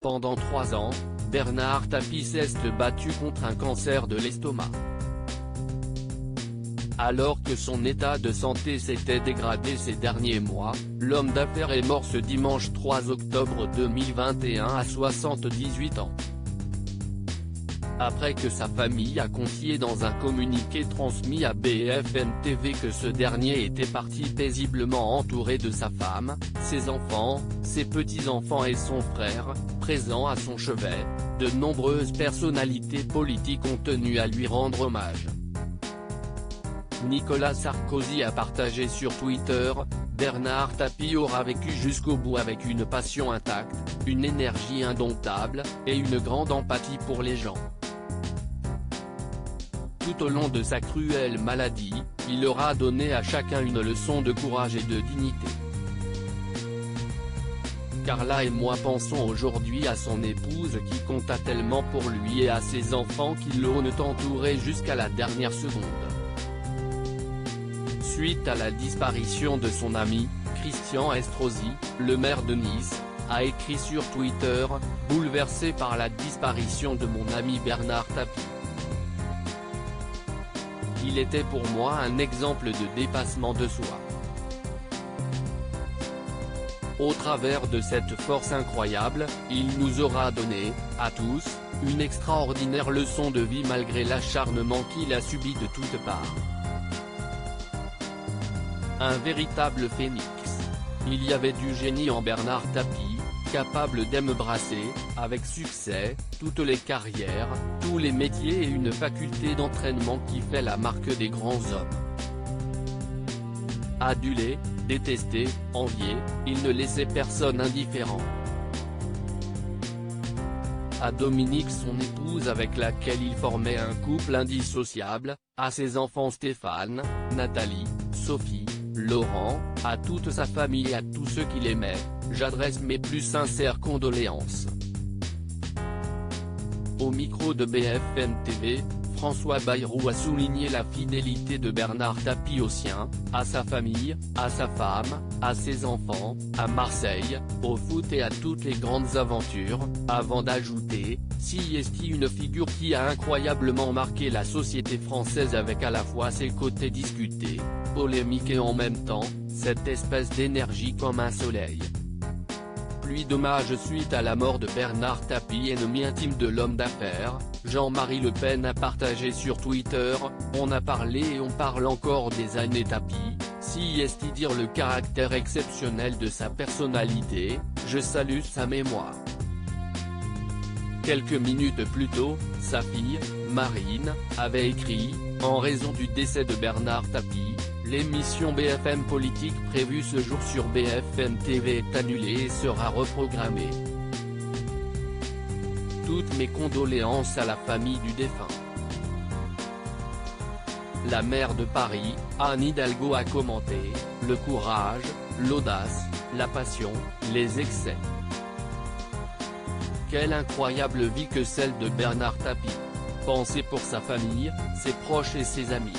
Pendant 3 ans, Bernard Tapie s'est battu contre un cancer de l'estomac. Alors que son état de santé s'était dégradé ces derniers mois, l'homme d'affaires est mort ce dimanche 3 octobre 2021 à 78 ans. Après que sa famille a confié dans un communiqué transmis à BFM TV que ce dernier était parti paisiblement entouré de sa femme, ses enfants, ses petits-enfants et son frère, présents à son chevet, de nombreuses personnalités politiques ont tenu à lui rendre hommage. Nicolas Sarkozy a partagé sur Twitter: Bernard Tapie aura vécu jusqu'au bout avec une passion intacte, une énergie indomptable, et une grande empathie pour les gens. Tout au long de sa cruelle maladie, il aura donné à chacun une leçon de courage et de dignité. Carla et moi pensons aujourd'hui à son épouse qui compta tellement pour lui et à ses enfants qui l'ont entouré jusqu'à la dernière seconde. Suite à la disparition de son ami, Christian Estrosi, le maire de Nice, a écrit sur Twitter: « Bouleversé par la disparition de mon ami Bernard Tapie. Il était pour moi un exemple de dépassement de soi. Au travers de cette force incroyable, il nous aura donné, à tous, une extraordinaire leçon de vie malgré l'acharnement qu'il a subi de toutes parts. Un véritable phénix. Il y avait du génie en Bernard Tapie, capable d'embrasser, avec succès, toutes les carrières, tous les métiers et une faculté d'entraînement qui fait la marque des grands hommes. Adulé, détesté, envié, il ne laissait personne indifférent. À Dominique, son épouse avec laquelle il formait un couple indissociable, à ses enfants Stéphane, Nathalie, Sophie, Laurent, à toute sa famille et à tous ceux qui l'aimaient, j'adresse mes plus sincères condoléances. » Au micro de BFM TV, François Bayrou a souligné la fidélité de Bernard Tapie aux siens, à sa famille, à sa femme, à ses enfants, à Marseille, au foot et à toutes les grandes aventures, avant d'ajouter: « Si est une figure qui a incroyablement marqué la société française avec à la fois ses côtés discutés, polémiques et en même temps, cette espèce d'énergie comme un soleil. » Pluie d'hommages suite à la mort de Bernard Tapie, ennemi intime de l'homme d'affaires, Jean-Marie Le Pen a partagé sur Twitter: « On a parlé et on parle encore des années Tapie, si est dire le caractère exceptionnel de sa personnalité, je salue sa mémoire. » Quelques minutes plus tôt, sa fille, Marine, avait écrit: « En raison du décès de Bernard Tapie, l'émission BFM Politique prévue ce jour sur BFM TV est annulée et sera reprogrammée. Toutes mes condoléances à la famille du défunt. » La maire de Paris, Anne Hidalgo, a commenté: « Le courage, l'audace, la passion, les excès. Quelle incroyable vie que celle de Bernard Tapie. Pensez pour sa famille, ses proches et ses amis. »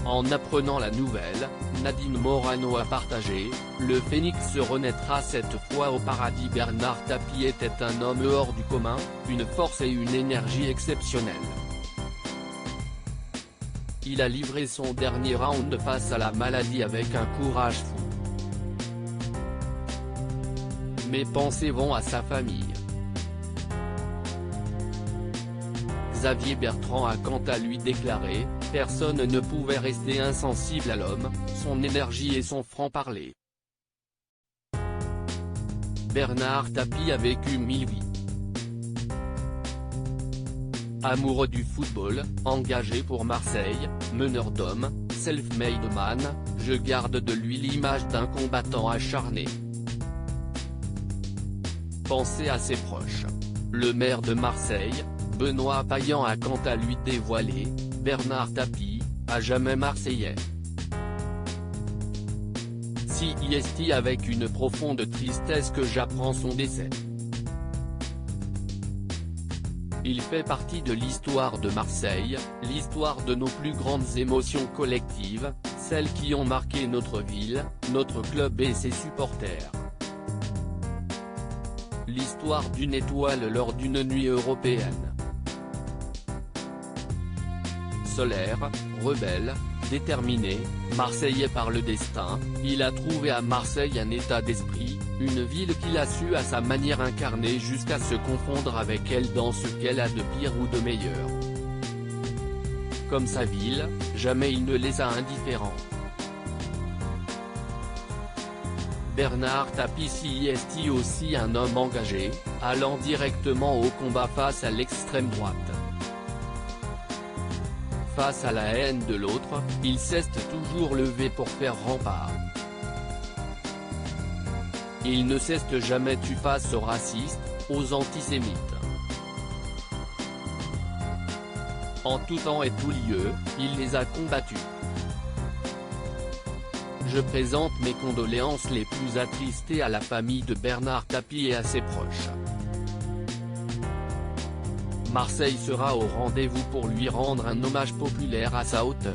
En apprenant la nouvelle, Nadine Morano a partagé: « Le phénix se renaîtra cette fois au paradis. Bernard Tapie était un homme hors du commun, une force et une énergie exceptionnelles. Il a livré son dernier round face à la maladie avec un courage fou. Mes pensées vont à sa famille. » Xavier Bertrand a quant à lui déclaré: « Personne ne pouvait rester insensible à l'homme, son énergie et son franc-parler. Bernard Tapie a vécu 1000 vies. Amoureux du football, engagé pour Marseille, meneur d'hommes, self-made man, je garde de lui l'image d'un combattant acharné. » Pensez à ses proches. Le maire de Marseille, Benoît Payan, a quant à lui dévoilé: « Bernard Tapie, à jamais marseillais. Si est avec une profonde tristesse que j'apprends son décès. Il fait partie de l'histoire de Marseille, l'histoire de nos plus grandes émotions collectives, celles qui ont marqué notre ville, notre club et ses supporters. l'histoire d'une étoile lors d'une nuit européenne. Solaire, rebelle, déterminé, marseillais par le destin, il a trouvé à Marseille un état d'esprit, une ville qu'il a su à sa manière incarner jusqu'à se confondre avec elle dans ce qu'elle a de pire ou de meilleur. Comme sa ville, jamais il ne les a indifférents. Bernard Tapie est aussi un homme engagé, allant directement au combat face à l'extrême droite. Face à la haine de l'autre, il s'est toujours levé pour faire rempart. Il ne s'est jamais tu face aux racistes, aux antisémites. En tout temps et tout lieu, il les a combattus. Je présente mes condoléances les plus attristées à la famille de Bernard Tapie et à ses proches. Marseille sera au rendez-vous pour lui rendre un hommage populaire à sa hauteur.